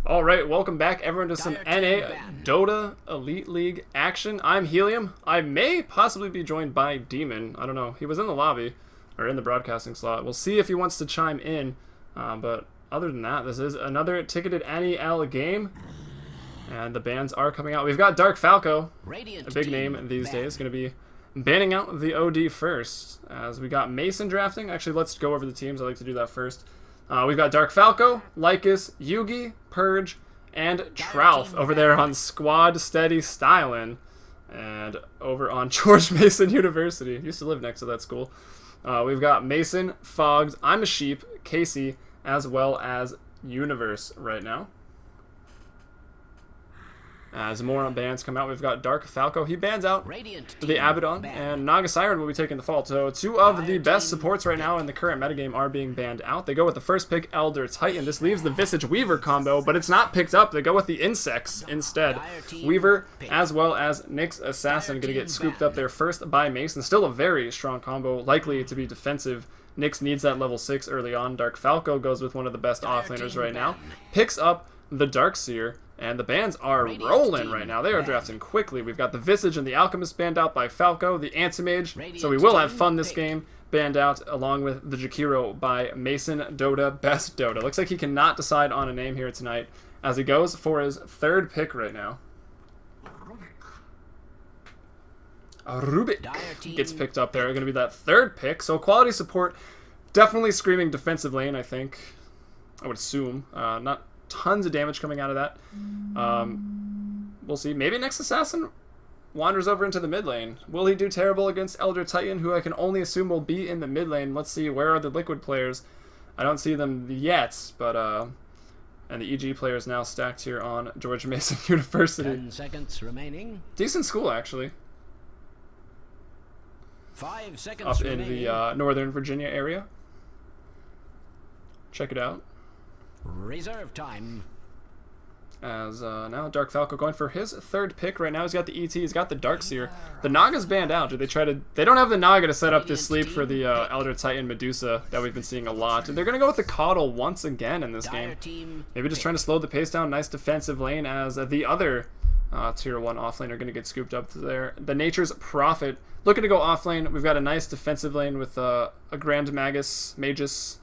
Alright, welcome back everyone to some NA Dota Elite League action. I'm Helium. I may possibly be joined by Demon. I don't know. He was in the lobby, or in the broadcasting slot. We'll see if he wants to chime in. But other than that, this is another ticketed NEL game. And the bans are coming out. We've got Dark Falco, a big name these days, going to be banning out the OD first. As we got Mason drafting. Actually, let's go over the teams. I like to do that first. We've got Dark Falco, Lycus, Yugi, Purge, and Trouth over there on Squad Steady Stylin'. And over on George Mason University. Used to live next to that school. We've got Mason, Fogs, I'm a Sheep, Casey, as well as Universe right now. As more on bans come out, we've got Dark Falco. He bans out the Abaddon, and Naga Siren will be taking the fall. So two of the best supports right now in the current metagame are being banned out. They go with the first pick, Elder Titan. This leaves the Visage Weaver combo, but it's not picked up. They go with the Insects instead. Weaver, as well as Nyx Assassin, going to get scooped up there first by Mason. Still a very strong combo, likely to be defensive. Nyx needs that level 6 early on. Dark Falco goes with one of the best offlaners right now. Picks up the Darkseer. And the bans are rolling right now. They are drafting quickly. We've got the Visage and the Alchemist banned out by Falco, the Anti-Mage. So we will have fun this game. Banned out along with the Jakiro by Mason Dota, Best Dota. Looks like he cannot decide on a name here tonight as he goes for his third pick right now. Rubik gets picked up there. Going to be that third pick. So quality support, definitely screaming defensive lane, I think. I would assume. Not tons of damage coming out of that. We'll see. Maybe Nyx Assassin wanders over into the mid lane. Will he do terrible against Elder Titan, who I can only assume will be in the mid lane? Let's see. Where are the Liquid players? I don't see them yet, but and the EG players now stacked here on George Mason University. 10 seconds remaining. Decent school, actually. 5 seconds up remaining. In the Northern Virginia area. Check it out. Reserve time. As now Dark Falco going for his third pick right now. He's got the ET, he's got the Darkseer. The Naga's banned out. Do they try to... They don't have the Naga to set up this sleep for the Elder Titan Medusa that we've been seeing a lot. And they're going to go with the Coddle once again in this game. Maybe just trying to slow the pace down. Nice defensive lane as the other Tier 1 offlane are going to get scooped up there. The Nature's Prophet looking to go offlane. We've got a nice defensive lane with a Grand Magus,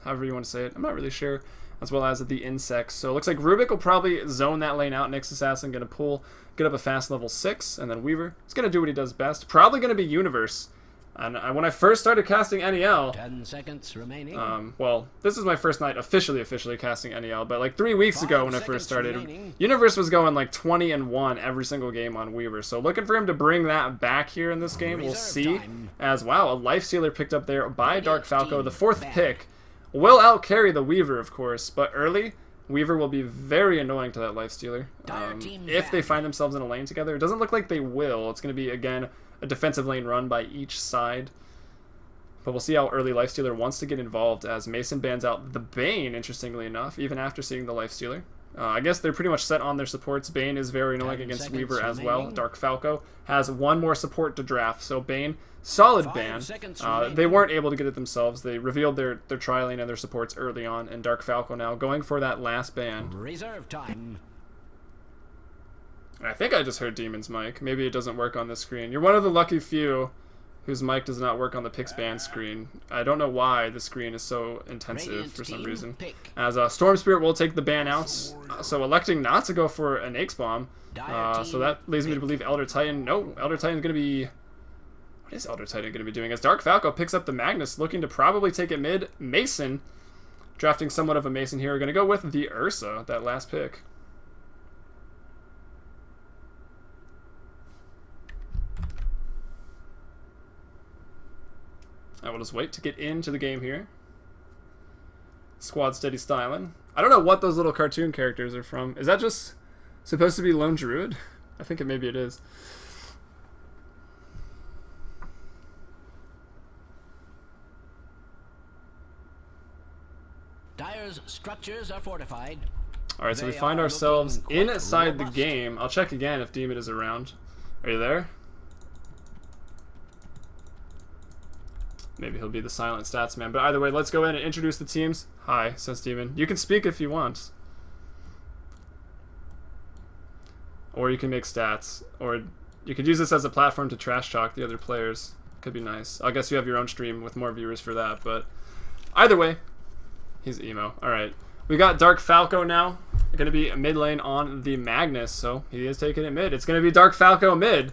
however you want to say it. I'm not really sure. As well as the Insects. So it looks like Rubik will probably zone that lane out. Nyx Assassin going to get up a fast level 6, and then Weaver is going to do what he does best. Probably going to be Universe. And when I first started casting NEL, 10 seconds remaining. well, this is my first night officially casting NEL, but like 3 weeks ago when I first started, Universe was going like 20-1 every single game on Weaver. So looking for him to bring that back here in this game. We'll see. As wow, a Lifestealer picked up there by Dark Falco, the 4th pick. Will outcarry the Weaver, of course, but early, Weaver will be very annoying to that Lifestealer. If they find themselves in a lane together. It doesn't look like they will. It's going to be, again, a defensive lane run by each side. But we'll see how early Lifestealer wants to get involved as Mason bans out the Bane, interestingly enough, even after seeing the Lifestealer. I guess they're pretty much set on their supports. Bane is very annoying against Weaver as well. Dark Falco has one more support to draft, so Bane... Solid ban. They weren't able to get it themselves. They revealed their trialing and their supports early on, and Dark Falco now going for that last ban. Reserve time. I think I just heard Demon's mic. Maybe it doesn't work on this screen. You're one of the lucky few whose mic does not work on the picks ban screen. I don't know why the screen is so intensive for some reason. As Storm Spirit will take the ban out, so electing not to go for an Axe Bomb. So that leads me to believe Elder Titan. No, Elder Titan's going to be... What is Elder Titan going to be doing? As Dark Falco picks up the Magnus, looking to probably take it mid. Mason, drafting somewhat of a Mason here. Going to go with the Ursa, that last pick. I will just wait to get into the game here. Squad Steady Stylin'. I don't know what those little cartoon characters are from. Is that just supposed to be Lone Druid? I think maybe it is. Dyer's structures are fortified. Alright, so we find ourselves inside the game. I'll check again if Demon is around. Are you there? Maybe he'll be the silent stats man. But either way, let's go in and introduce the teams. Hi, says Demon. You can speak if you want. or you can make stats, or you could use this as a platform to trash talk the other players. Could be nice. I guess you have your own stream with more viewers for that, but either way, he's emo. Alright. We got Dark Falco now. Going to be mid lane on the Magnus, so he is taking it mid. It's going to be Dark Falco mid.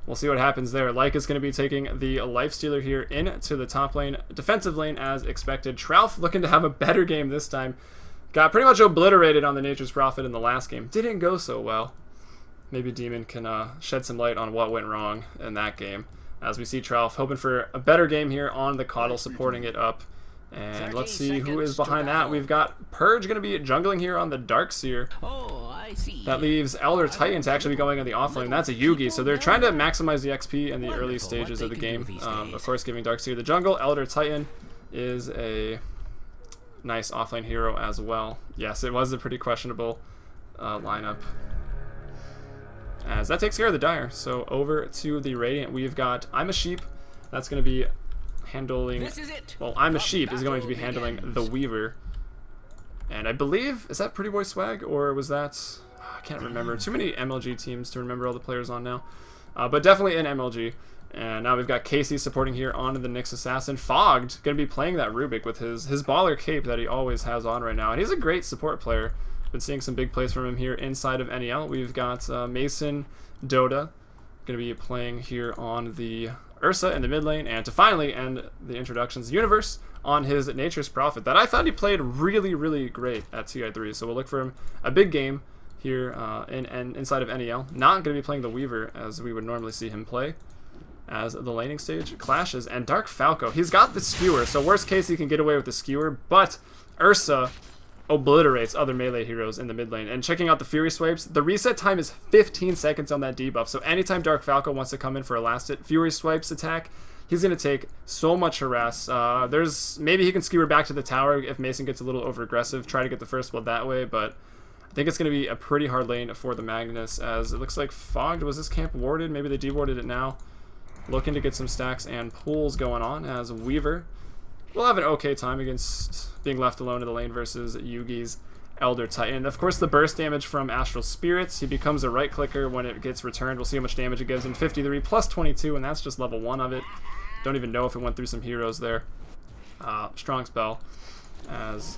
We'll see what happens there. Like is going to be taking the Lifestealer here into the top lane, defensive lane as expected. Trouf looking to have a better game this time. Got pretty much obliterated on the Nature's Prophet in the last game. Didn't go so well. Maybe Demon can shed some light on what went wrong in that game. As we see Trouf hoping for a better game here on the Coddle, supporting it up. And let's see who is behind that. We've got Purge going to be jungling here on the Darkseer. Oh, I see. That leaves Elder Titan to actually be going on the offlane. That's a Yugi, so they're trying to maximize the XP in the early stages of the game. Of course, giving Darkseer the jungle. Elder Titan is a nice offlane hero as well. Yes, it was a pretty questionable lineup. As that takes care of the Dire. So over to the Radiant, we've got I'm a Sheep. That's going to be handling, well, I'm a Sheep is going to be handling the Weaver, and I believe, is that Pretty Boy Swag, or was that, I can't remember, too many MLG teams to remember all the players on now, but definitely in MLG. And now we've got Casey supporting here on the Nyx Assassin. Fogged going to be playing that Rubik with his baller cape that he always has on right now, and he's a great support player. Been seeing some big plays from him here inside of NEL. We've got Mason Dota going to be playing here on the Ursa in the mid lane, and to finally end the introductions, Universe on his Nature's Prophet that I thought he played really, really great at TI3. So we'll look for him a big game here inside of NEL. Not going to be playing the Weaver as we would normally see him play, as the laning stage clashes. And Dark Falco, he's got the skewer, so worst case he can get away with the skewer, but Ursa obliterates other melee heroes in the mid lane. And checking out the Fury Swipes, the reset time is 15 seconds on that debuff, so anytime Dark Falco wants to come in for a last hit Fury Swipes attack, he's going to take so much harass. Maybe he can skewer back to the tower if Mason gets a little over aggressive, try to get the first blood that way, but I think it's going to be a pretty hard lane for the Magnus, as it looks like Fogged, was this camp warded? Maybe they dewarded it now. Looking to get some stacks and pulls going on, as Weaver will have an okay time against being left alone in the lane versus Yugi's Elder Titan. Of course, the burst damage from Astral Spirits. He becomes a right clicker when it gets returned. We'll see how much damage it gives him. 53 plus 22, and that's just level 1 of it. Don't even know if it went through some heroes there. Strong spell. As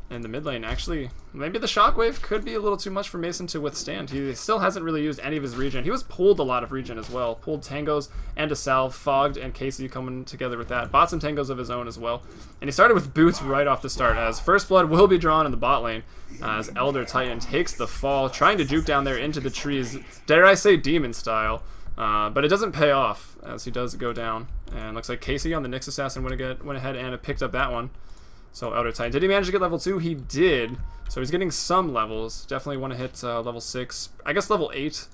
in the mid lane, actually, maybe the Shockwave could be a little too much for Mason to withstand. He still hasn't really used any of his regen. He was pulled a lot of regen as well. Pulled tangos and a salve. Fogged and Casey coming together with that. Bought some tangos of his own as well. And he started with boots right off the start, as first blood will be drawn in the bot lane, as Elder Titan takes the fall, trying to juke down there into the trees, dare I say demon style. But it doesn't pay off, as he does go down. And looks like Casey on the Nyx Assassin went ahead and picked up that one. So Elder Titan, did he manage to get level 2? He did. So he's getting some levels. Definitely want to hit level 6. I guess level 8.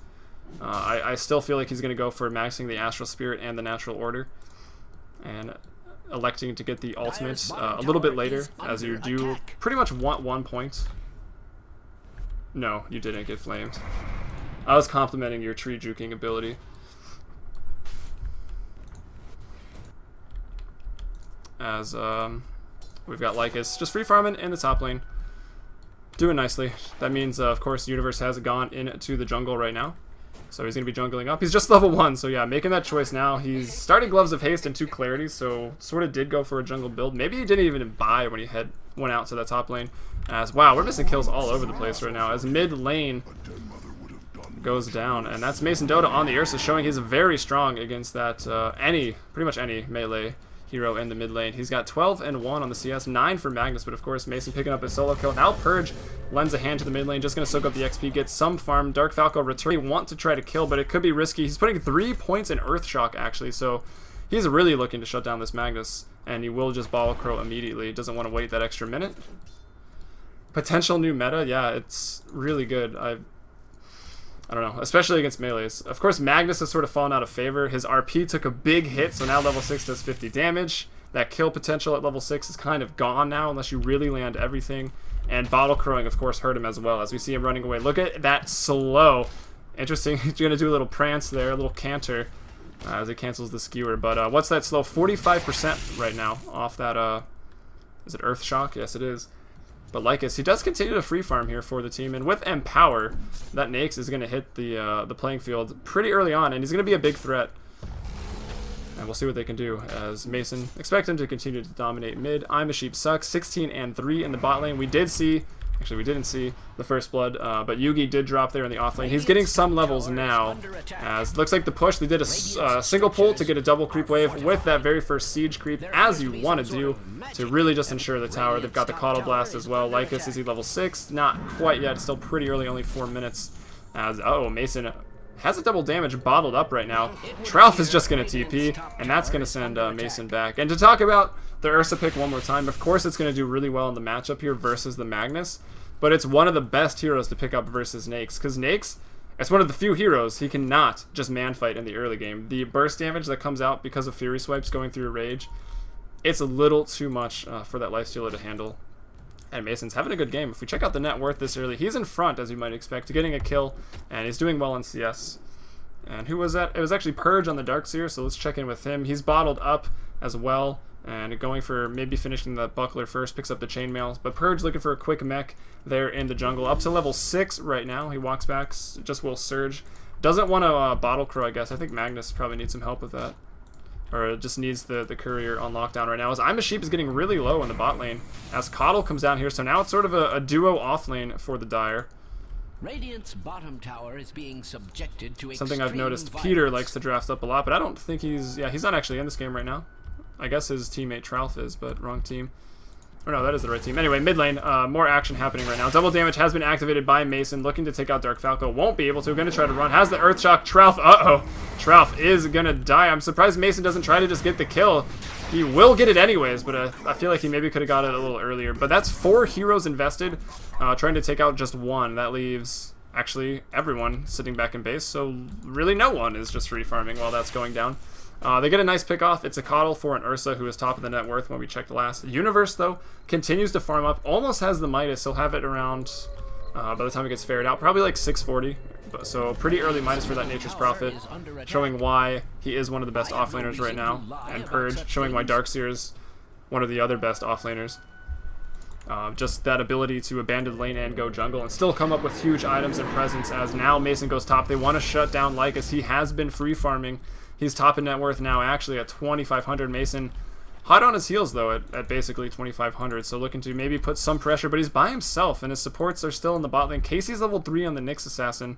I still feel like he's going to go for maxing the Astral Spirit and the Natural Order. And electing to get the ultimate a little bit later, as you do pretty much want 1 point. No, you didn't get flamed. I was complimenting your tree juking ability. As we've got Lycus just free farming in the top lane, doing nicely. That means, of course, Universe has gone into the jungle right now, so he's going to be jungling up. He's just level 1, so yeah, making that choice now. He's starting Gloves of Haste and 2 Clarity, so sort of did go for a jungle build. Maybe he didn't even buy when he went out to that top lane. As wow, we're missing kills all over the place right now, as mid lane goes down, and that's Mason Dota on the Ursa, showing he's very strong against that pretty much any melee hero in the mid lane. He's got 12 and 1 on the CS, 9 for Magnus, but of course Mason picking up a solo kill. Now Purge lends a hand to the mid lane, just going to soak up the XP, get some farm. Dark Falco return. Want to try to kill, but it could be risky. He's putting 3 points in Earth Shock actually, so he's really looking to shut down this Magnus, and he will just ball crow immediately. Doesn't want to wait that extra minute. Potential new meta, yeah, it's really good. I don't know, especially against melees. Of course, Magnus has sort of fallen out of favor. His RP took a big hit, so now level 6 does 50 damage. That kill potential at level 6 is kind of gone now, unless you really land everything. And Bottle Crowing, of course, hurt him as well, as we see him running away. Look at that slow. Interesting. He's going to do a little prance there, a little canter, as he cancels the skewer. But what's that slow? 45% right now off that, is it Earth Shock? Yes, it is. But Lycus, he does continue to free farm here for the team, and with Empower, that Nakes is going to hit the playing field pretty early on, and he's going to be a big threat. And we'll see what they can do, as Mason expect him to continue to dominate mid. I'm a Sheep sucks, 16-3 in the bot lane. We did see, actually we didn't see the first blood, but Yugi did drop there in the off lane. He's getting some levels now, as looks like the push, they did a single pull to get a double creep wave with that very first siege creep, as you want to do, to really just ensure the tower. They've got the Coddle Blast as well. Lycus, is he level 6? Not quite yet, still pretty early, only 4 minutes, as, Mason has a double damage bottled up right now. Trouf is just going to TP, and that's going to send Mason back. And to talk about the Ursa pick one more time, of course it's going to do really well in the matchup here versus the Magnus, but it's one of the best heroes to pick up versus Nakes, because Nakes, it's one of the few heroes he cannot just man fight in the early game. The burst damage that comes out because of Fury Swipes going through a Rage, it's a little too much for that Lifestealer to handle. And Mason's having a good game. If we check out the net worth this early, he's in front, as you might expect, getting a kill, and he's doing well in CS. And who was that? It was actually Purge on the Darkseer, so let's check in with him. He's bottled up as well, and going for maybe finishing the Buckler first, picks up the Chainmail. But Purge looking for a quick mech there in the jungle. Up to level 6 right now. He walks back, just will Surge. Doesn't want to Bottle Crow, I guess. I think Magnus probably needs some help with that. Or just needs the courier on lockdown right now. As I'm a Sheep is getting really low in the bot lane, as Coddle comes down here, so now it's sort of a duo off lane for the Dire. Radiant's bottom tower is being subjected to something I've noticed Peter likes to draft up a lot, but I don't think he's not actually in this game right now. I guess his teammate Trouf is, but wrong team. Or no, that is the right team. Anyway, mid lane, more action happening right now. Double damage has been activated by Mason, looking to take out Dark Falco. Won't be able to. Going to try to run. Has the Earth Shock. Trouf. Trouf is going to die. I'm surprised Mason doesn't try to just get the kill. He will get it anyways, but I feel like he maybe could have got it a little earlier. But that's 4 heroes invested, trying to take out just one. That leaves, actually, everyone sitting back in base. So really no one is just free farming while that's going down. They get a nice pick off. It's a Coddle for an Ursa, who is top of the net worth when we checked last. Universe, though, continues to farm up. Almost has the Midas. He'll have it around, by the time it gets ferried out, probably like 640. So pretty early Midas for that Nature's Prophet, showing why he is one of the best offlaners right now. And Purge, showing why Darkseer is one of the other best offlaners. Just that ability to abandon lane and go jungle and still come up with huge items and presence, as now Mason goes top. They want to shut down Lycus. He has been free farming. He's top in net worth now, actually at 2,500. Mason hot on his heels, though, at basically 2,500, so looking to maybe put some pressure, but he's by himself, and his supports are still in the bot lane. Casey's level 3 on the Nyx Assassin.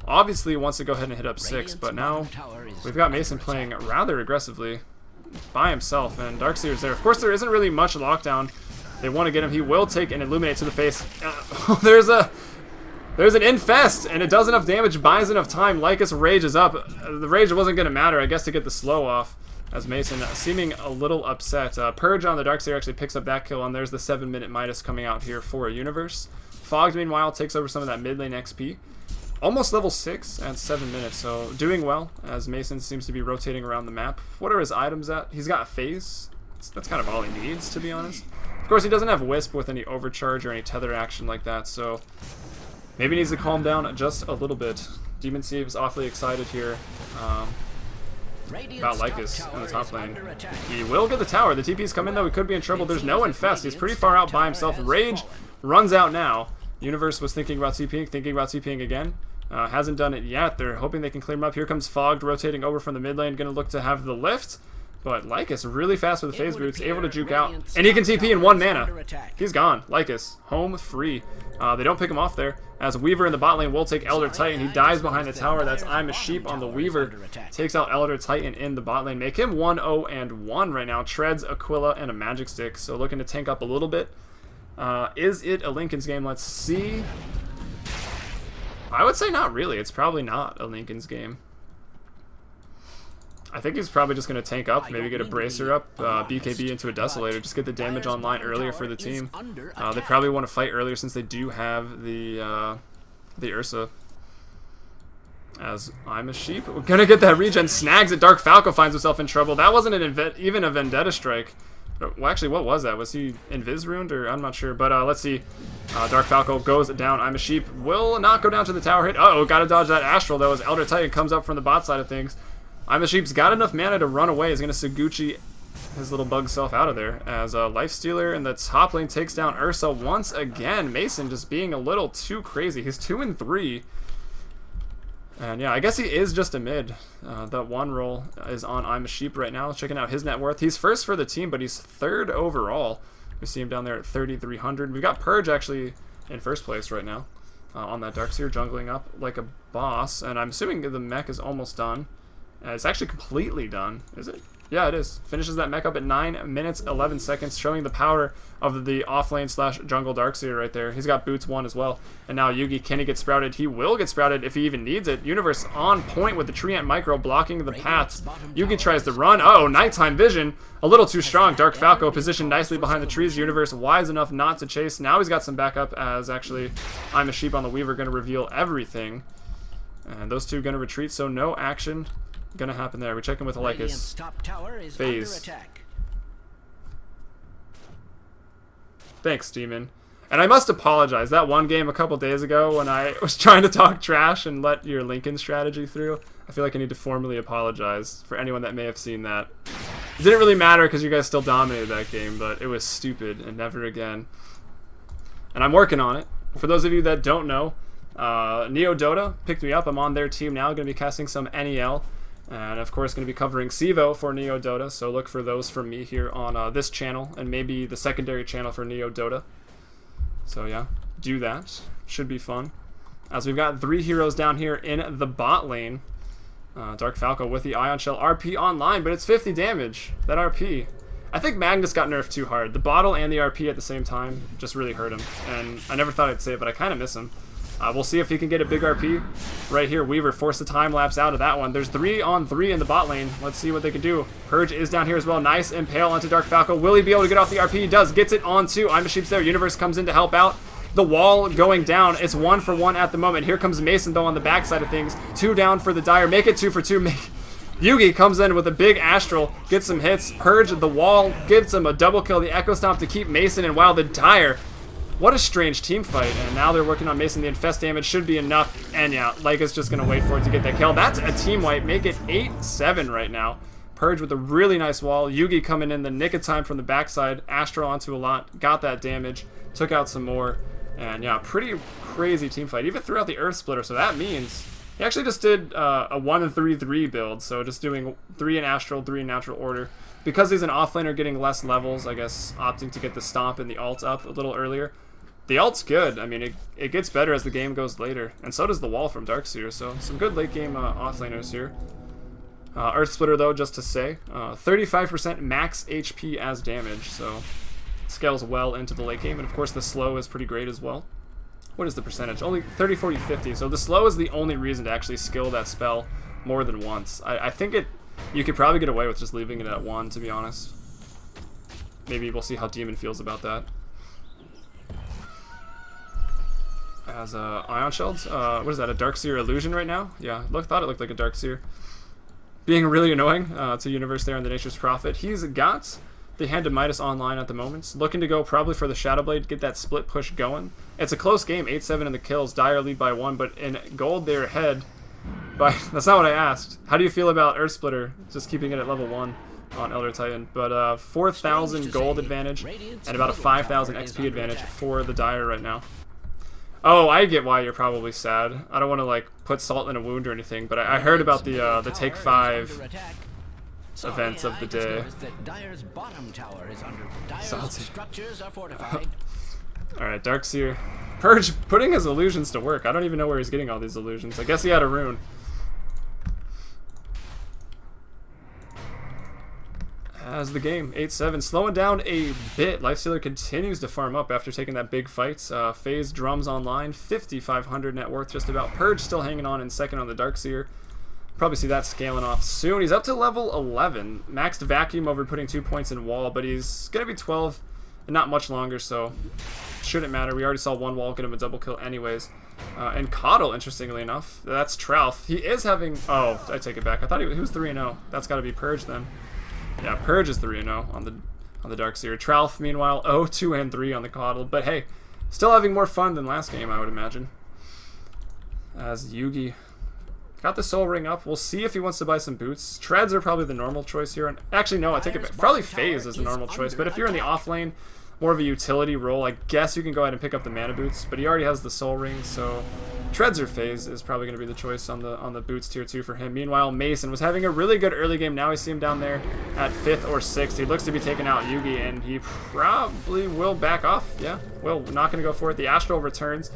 Obviously wants to go ahead and hit up 6, but now we've got Mason playing rather aggressively by himself, and Darkseer's there. Of course, there isn't really much lockdown. They want to get him. He will take an Illuminate to the face. There's an Infest, and it does enough damage, buys enough time. Lycus rages up. The rage wasn't going to matter, I guess, to get the slow off, as Mason seeming a little upset. Purge on the Darkseer actually picks up that kill, and there's the 7-minute Midas coming out here for a Universe. Fogged, meanwhile, takes over some of that mid lane XP. Almost level 6 at 7 minutes, so doing well, as Mason seems to be rotating around the map. What are his items at? He's got Phase. That's kind of all he needs, to be honest. Of course, he doesn't have Wisp with any overcharge or any tether action like that, so maybe needs to calm down just a little bit. Demon See's awfully excited here about Lycus in the top lane. He will get the tower. The TP's come in, though. He could be in trouble. There's no Infest. He's pretty far out by himself. Rage runs out now. Universe was thinking about TPing again. Hasn't done it yet. They're hoping they can clear him up. Here comes Fogged rotating over from the mid lane. Going to look to have the lift. But Lycus really fast with the phase boots, able to juke out, and he can TP in 1 mana. He's gone. Lycus, home free. They don't pick him off there, as Weaver in the bot lane will take Elder Titan. He dies behind the tower. That's I'm a Sheep on the Weaver. Takes out Elder Titan in the bot lane. Make him 1-0-1 right now. Treads, Aquila, and a Magic Stick, so looking to tank up a little bit. Is it a Lincoln's game? Let's see. I would say not really. It's probably not a Lincoln's game. I think he's probably just going to tank up, maybe get a Bracer up, BKB into a Desolator, just get the damage online earlier for the team. They probably want to fight earlier since they do have the Ursa. As I'm a Sheep, we're going to get that regen, snags it, Dark Falco finds himself in trouble. That wasn't even a Vendetta Strike. Well, actually, what was that? Was he Invis Ruined, or I'm not sure. But let's see. Dark Falco goes down. I'm a Sheep will not go down to the tower hit. Uh-oh, got to dodge that Astral, though, as Elder Titan comes up from the bot side of things. I'm a Sheep's got enough mana to run away. He's going to Saguchi his little bug self out of there as Lifestealer in the top lane takes down Ursa once again. Mason just being a little too crazy. He's 2 and 3. And yeah, I guess he is just a mid. That one roll is on I'm a Sheep right now. Checking out his net worth. He's first for the team, but he's 3rd overall. We see him down there at 3,300. We've got Purge actually in first place right now on that Darkseer, jungling up like a boss. And I'm assuming the mech is almost done. It's actually completely done, is it? Yeah, it is. Finishes that mech up at 9 minutes, 11 seconds, showing the power of the offlane / jungle Darkseer right there. He's got boots 1 as well. And now Yugi, can he get sprouted? He will get sprouted if he even needs it. Universe on point with the Tree Ant Micro blocking the paths. Yugi tries to run. Oh, nighttime vision. A little too strong. Dark Falco positioned nicely behind the trees. Universe wise enough not to chase. Now he's got some backup as actually I'm a Sheep on the Weaver going to reveal everything. And those two going to retreat, so no action gonna happen there. We check in with Lycus. Phase. Thanks, Demon. And I must apologize. That one game a couple days ago when I was trying to talk trash and let your Lincoln strategy through, I feel like I need to formally apologize for anyone that may have seen that. It didn't really matter because you guys still dominated that game, but it was stupid and never again. And I'm working on it. For those of you that don't know, Neo Dota picked me up. I'm on their team now. Going to be casting some NEL. And of course going to be covering Sivo for Neo Dota, so look for those from me here on this channel, and maybe the secondary channel for Neo Dota. So yeah, do that. Should be fun. As we've got 3 heroes down here in the bot lane. Dark Falco with the Ion Shell RP online, but it's 50 damage. That RP. I think Magnus got nerfed too hard. The bottle and the RP at the same time just really hurt him. And I never thought I'd say it, but I kind of miss him. We'll see if he can get a big RP. Right here, Weaver forced the time lapse out of that one. There's 3 on 3 in the bot lane. Let's see what they can do. Purge is down here as well. Nice impale onto Dark Falco. Will he be able to get off the RP? He does. Gets it on 2. I'm a Sheep's there. Universe comes in to help out. The wall going down. It's 1 for 1 at the moment. Here comes Mason though on the backside of things. 2 down for the Dire. Make it 2 for 2. Yugi comes in with a big Astral. Gets some hits. Purge the wall. Gives him a double kill. The Echo Stomp to keep Mason, and wow, the Dire. What a strange team fight, and now they're working on Mason. The infest damage should be enough, and yeah, Lyca's just going to wait for it to get that kill. That's a team wipe. Make it 8-7 right now. Purge with a really nice wall. Yugi coming in the nick of time from the backside. Astral onto a lot. Got that damage. Took out some more, and yeah, pretty crazy team fight. Even threw out the Earth Splitter, so that means he actually just did a 1-3-3 build, so just doing 3 in Astral, 3 in Natural Order. Because he's an offlaner getting less levels, I guess opting to get the Stomp and the ult up a little earlier. The ult's good. I mean, it gets better as the game goes later. And so does the wall from Darkseer, so some good late game offlaners here. Earth Splitter, though, just to say, 35% max HP as damage, so scales well into the late game. And of course, the slow is pretty great as well. What is the percentage? Only 30, 40, 50. So the slow is the only reason to actually skill that spell more than once. I think you could probably get away with just leaving it at 1, to be honest. Maybe we'll see how Demon feels about that. As Ion Shells, what is that, a Darkseer illusion right now? Yeah, thought it looked like a Darkseer. Being really annoying to Universe there in the Nature's Prophet. He's got the Hand of Midas online at the moment. Looking to go probably for the Shadowblade, get that split push going. It's a close game, 8-7 in the kills. Dire lead by 1, but in gold they're ahead by... That's not what I asked. How do you feel about Earth Splitter? Just keeping it at level 1 on Elder Titan. But 4,000 gold advantage and about a 5,000 XP advantage for the Dire right now. Oh, I get why you're probably sad. I don't want to like put salt in a wound or anything, but I heard about the Take 5 events of the day. Salty. Alright, Darkseer. Purge putting his illusions to work. I don't even know where he's getting all these illusions. I guess he had a rune. As the game, 8-7, slowing down a bit. Lifestealer continues to farm up after taking that big fight. Phase drums online, 5,500 net worth just about. Purge still hanging on in second on the Darkseer. Probably see that scaling off soon. He's up to level 11. Maxed Vacuum over putting 2 points in wall, but he's going to be 12 and not much longer, so shouldn't matter. We already saw 1 wall get him a double kill anyways. And Coddle, interestingly enough, that's Trouth. He is having... Oh, I take it back. I thought he was 3-0. That's got to be Purge then. Yeah, Purge is 3-0 on the Darkseer. Trouth, meanwhile, 0-2-3 on the Coddle. But hey, still having more fun than last game, I would imagine. As Yugi Got the Soul Ring up. We'll see if he wants to buy some boots. Treads are probably the normal choice here. And actually, no, I take it back. Probably Phase is the normal choice. But if you're in the off lane, more of a utility role, I guess you can go ahead and pick up the mana boots. But he already has the Soul Ring, so Treads or Phase is probably going to be the choice on the boots tier 2 for him. Meanwhile, Mason was having a really good early game. Now we see him down there at 5th or 6th. He looks to be taking out Yugi, and he probably will back off. Yeah, well, not going to go for it. The Astral returns.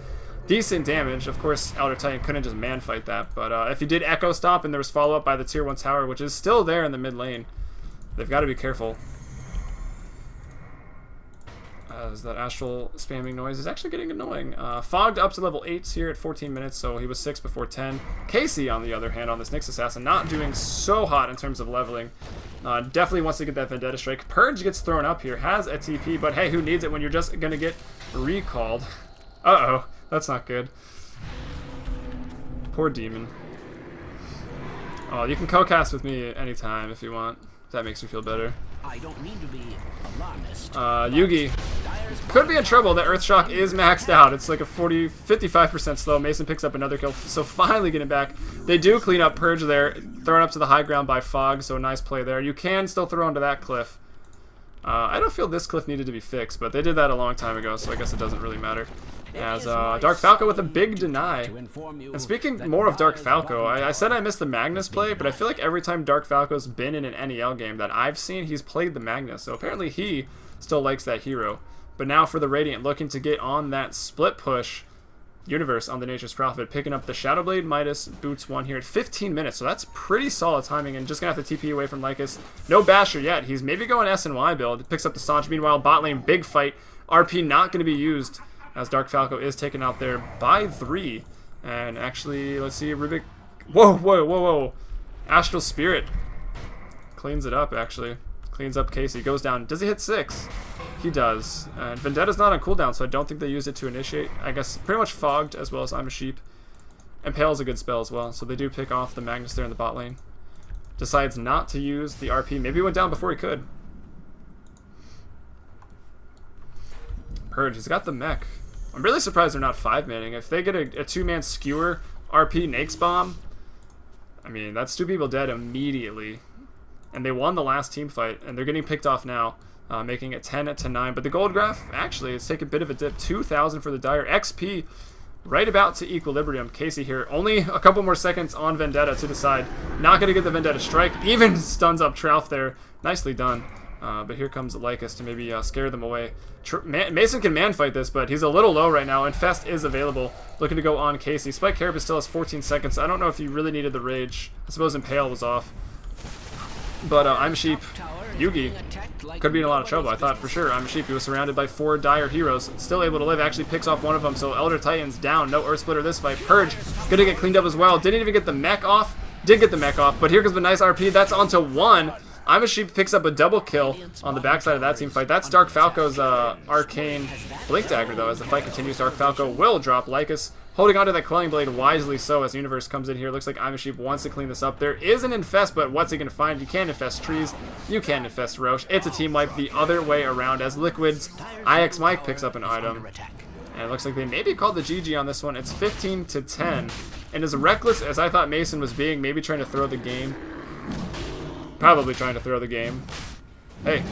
Decent damage. Of course, Elder Titan couldn't just man fight that, but if he did Echo Stomp and there was follow-up by the tier 1 tower, which is still there in the mid lane, they've got to be careful. As that Astral spamming noise is actually getting annoying. Fogged up to level 8 here at 14 minutes, so he was 6 before 10. Casey, on the other hand, on this Nyx Assassin, not doing so hot in terms of leveling. Definitely wants to get that Vendetta Strike. Purge gets thrown up here, has a TP, but hey, who needs it when you're just going to get recalled? Uh-oh. That's not good. Poor demon. Oh, you can co-cast with me anytime if you want. If that makes you feel better. I don't mean to be alarmist. Yugi could be in trouble. The Earthshock is maxed out. It's like a 55% slow. Mason picks up another kill, so finally getting back. They do clean up Purge there, thrown up to the high ground by Fog, so a nice play there. You can still throw onto that cliff. I don't feel this cliff needed to be fixed, but they did that a long time ago, so I guess it doesn't really matter. As Dark Falco with a big deny. And speaking more of Dark Falco, I said I missed the Magnus play, but I feel like every time Dark Falco's been in an NEL game that I've seen, he's played the Magnus. So apparently he still likes that hero. But now for the Radiant, looking to get on that split push. Universe on the Nature's Prophet, picking up the Shadowblade Midas Boots 1 here at 15 minutes, so that's pretty solid timing, and just gonna have to TP away from Lycus. No Basher yet, he's maybe going S&Y build, picks up the Sanch. Meanwhile, bot lane, big fight, RP not gonna be used, as Dark Falco is taken out there by 3, and actually, let's see, Rubik, whoa, Astral Spirit cleans it up, actually, cleans up Casey, goes down, does he hit 6? He does. And Vendetta's not on cooldown, so I don't think they used it to initiate. I guess pretty much Fogged as well as I'm a Sheep. Impale's a good spell as well, so they do pick off the Magnus there in the bot lane. Decides not to use the RP. Maybe he went down before he could. Purge, he's got the mech. I'm really surprised they're not 5-manning. If they get a 2-man skewer, RP, Nake's Bomb, I mean, that's 2 people dead immediately. And they won the last team fight, and they're getting picked off now. Making it 10-9, but the gold graph actually has taken a bit of a dip. 2,000 for the Dire. XP right about to equilibrium. Casey here, only a couple more seconds on Vendetta to decide. Not going to get the Vendetta strike. Even stuns up Trouf there. Nicely done. But here comes Lycus to maybe scare them away. Mason can man fight this, but he's a little low right now. Infest is available. Looking to go on Casey. Spike Carapace still has 14 seconds. I don't know if he really needed the rage. I suppose Impale was off. But I'm a Sheep. Yugi could be in a lot of trouble. I thought for sure I'm a Sheep. He was surrounded by 4 Dire heroes. Still able to live. Actually picks off one of them. So Elder Titan's down. No Earth Splitter this fight. Purge gonna get cleaned up as well. Didn't even get the mech off. Did get the mech off. But here comes the nice RP. That's onto 1. I'm a Sheep picks up a double kill on the backside of that team fight. That's Dark Falco's arcane Blink Dagger though. As the fight continues, Dark Falco will drop Lycus. Holding onto that Quelling Blade wisely so as Universe comes in here. Looks like I'm a Sheep wants to clean this up. There is an infest, but what's he going to find? You can't infest trees. You can't infest Roche. It's a team wipe the other way around as Liquid's IX Mike picks up an item. And it looks like they maybe called the GG on this one. It's 15-10. And as reckless as I thought Mason was being, maybe trying to throw the game. Probably trying to throw the game. Hey,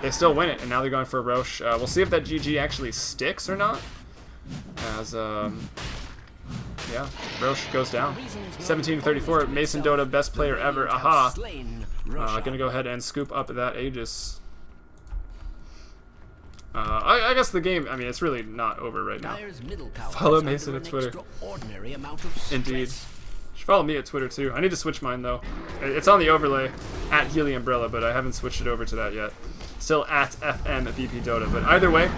they still win it, and now they're going for a Roche. We'll see if that GG actually sticks or not. As, yeah, Roche goes down. 17-34. Mason Dota, best player ever. Aha. Gonna go ahead and scoop up that Aegis. I guess the game, I mean, it's really not over right now. Follow Mason at Twitter. Indeed. Should follow me at Twitter too. I need to switch mine though. It's on the overlay at Healy Umbrella, but I haven't switched it over to that yet. Still at FMBP Dota. But either way,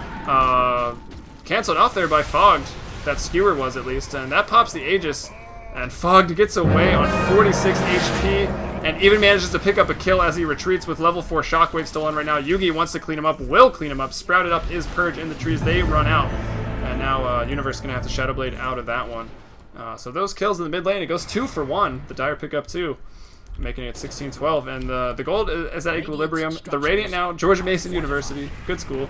canceled off there by Fogged. That skewer was at least, and that pops the Aegis, and Fogged gets away on 46 HP, and even manages to pick up a kill as he retreats with level 4 Shockwave still on right now. Yugi wants to clean him up, will clean him up. Sprouted up is Purge in the trees, they run out, and now Universe gonna have to Shadowblade out of that one. So those kills in the mid lane, it goes 2 for 1. The Dire pick up 2. making it 16-12, and the gold is at equilibrium. The Radiant now, George Mason University, good school,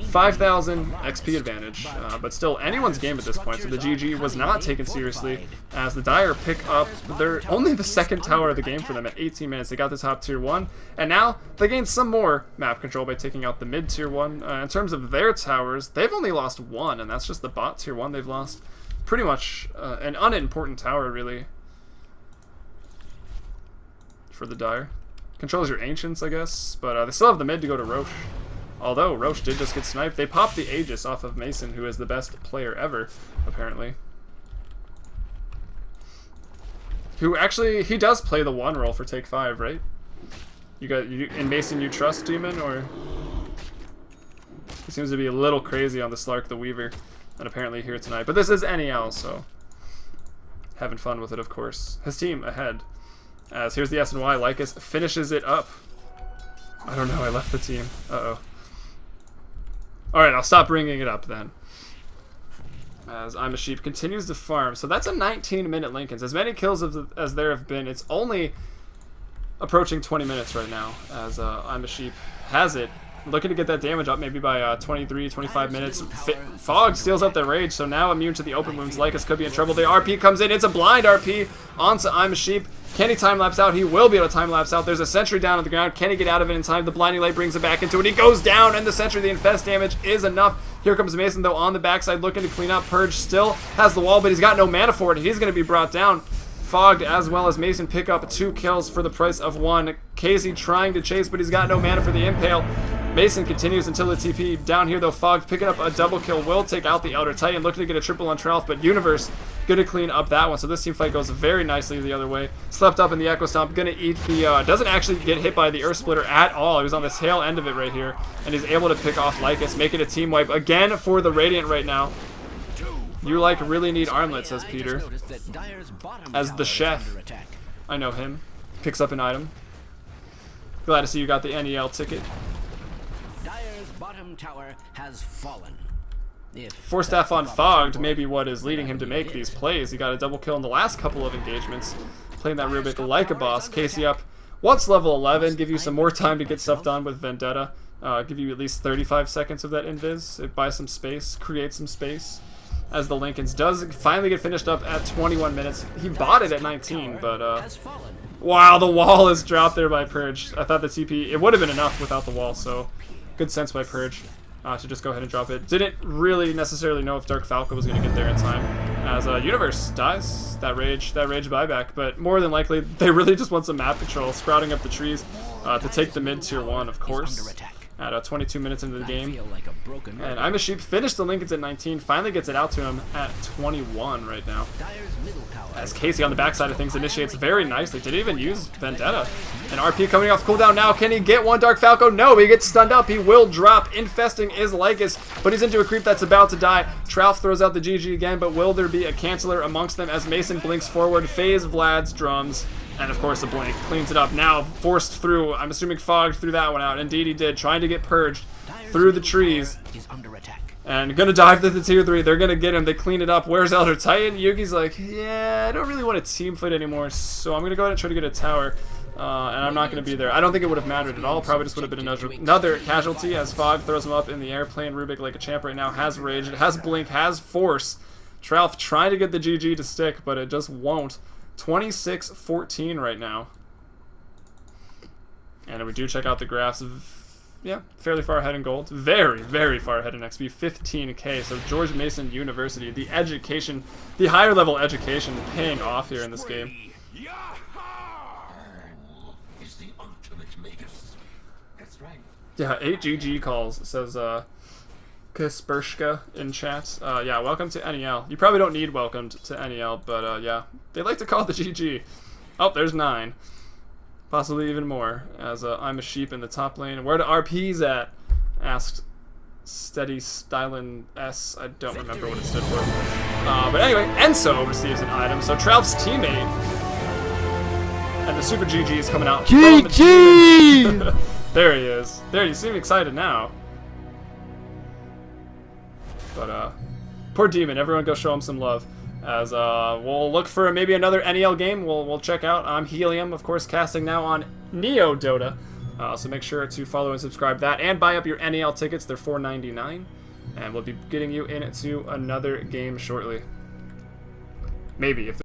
5,000 XP advantage, but still anyone's game at this point, so the GG was not taken seriously, as the Dire pick up, they're only the second tower of the game for them at 18 minutes. They got the top tier 1, and now they gained some more map control by taking out the mid tier 1. In terms of their towers, they've only lost 1, and that's just the bot tier 1 they've lost. Pretty much an unimportant tower, really, for the Dire. Controls your Ancients, I guess, but they still have the mid to go to Roche. Although Roche did just get sniped. They popped the Aegis off of Mason, who is the best player ever, apparently. Who actually, he does play the 1 role for Take 5, right? In Mason you trust Demon, or? He seems to be a little crazy on the Slark the Weaver, and apparently here tonight. But this is NEL, so having fun with it, of course. His team ahead. As here's the S&Y, Lycus finishes it up. I don't know, I left the team. Uh-oh. Alright, I'll stop bringing it up then. As I'm a Sheep continues to farm. So that's a 19-minute Lincolns. As many kills as there have been, it's only approaching 20 minutes right now. As I'm a Sheep has it. Looking to get that damage up maybe by 23, 25 minutes. Fog steals up the rage, so now immune to the open wounds. Lycus could be in trouble. The RP comes in. It's a blind RP onto I'm a Sheep. Can he time-lapse out? He will be able to time-lapse out. There's a sentry down on the ground. Can he get out of it in time? The blinding light brings him back into it. He goes down, and the sentry, the infest damage is enough. Here comes Mason, though, on the backside, looking to clean up. Purge still has the wall, but he's got no mana for it. He's going to be brought down. Fogged as well as Mason pick up 2 kills for the price of 1. Casey trying to chase, but he's got no mana for the Impale. Mason continues until the TP. Down here, though, Fogged picking up a double kill. Will take out the Elder Titan, looking to get a triple on Tralf, but Universe going to clean up that one. So this team fight goes very nicely the other way. Slept up in the Echo Stomp, going to eat the... doesn't actually get hit by the Earth Splitter at all. He was on the tail end of it right here, and he's able to pick off Lycus, make it a team wipe again for the Radiant right now. You really need armlet, says Peter. As the chef. I know him. Picks up an item. Glad to see you got the NEL ticket. Dire's bottom tower has fallen. Force staff on Fogged may be what is leading him to make these plays. He got a double kill in the last couple of engagements. Playing that Rubik like a boss. Casey up. Once level 11, give you some more time to get stuff done with Vendetta. Give you at least 35 seconds of that invis. It buys some space, creates some space. As the Lincolns does finally get finished up at 21 minutes. He bought it at 19, but wow, the wall is dropped there by Purge. I thought the TP, it would have been enough without the wall, so good sense by Purge to just go ahead and drop it. Didn't really necessarily know if Dark Falco was going to get there in time. As Universe dies, that rage buyback, but more than likely, they really just want some map control, sprouting up the trees to take the mid tier 1, of course. At 22 minutes into the game. And I'm a Sheep finished the Lincolns at 19, finally gets it out to him at 21 right now. As Casey on the backside of things initiates very nicely. Didn't even use Vendetta. And RP coming off cooldown now. Can he get one Dark Falco? No, he gets stunned up. He will drop. Infesting is Lycus, but he's into a creep that's about to die. Tralf throws out the GG again, but will there be a canceller amongst them as Mason blinks forward, phase Vlad's drums. And of course a blink cleans it up. Now forced through. I'm assuming Fogged threw that one out. Indeed he did. Trying to get purged through the trees. And gonna dive to the tier 3. They're gonna get him. They clean it up. Where's Elder Titan? Yugi's like, yeah, I don't really want a team fight anymore, so I'm gonna go ahead and try to get a tower. And I'm not gonna be there. I don't think it would have mattered at all. Probably just would have been another casualty as Fogg throws him up in the air, playing Rubik like a champ right now. Has rage. It has blink. Has force. Tralf trying to get the GG to stick, but it just won't. 26-14 right now. And we do check out the graphs of, yeah, fairly far ahead in gold. Very, very far ahead in XP, 15k. So George Mason University, the education, the higher level education paying off here in this game. Yeah, 8 GG calls, says Kaspershka in chat. Yeah, welcome to NEL. You probably don't need welcomed to NEL, but yeah, they like to call it the GG. Oh, there's 9. Possibly even more, as I'm a Sheep in the top lane. Where the RP's at? Asked Steady Stylin S. I don't remember what it stood for. But anyway, Enso receives an item. So Tralf's teammate, and the Super GG is coming out. GG! There he is. There, you seem excited now. But poor Demon, everyone go show him some love. As we'll look for maybe another NEL game. We'll check out. I'm Helium, of course, casting now on Neo Dota. So make sure to follow and subscribe that, and buy up your NEL tickets. They're $4.99, and we'll be getting you into another game shortly. Maybe if.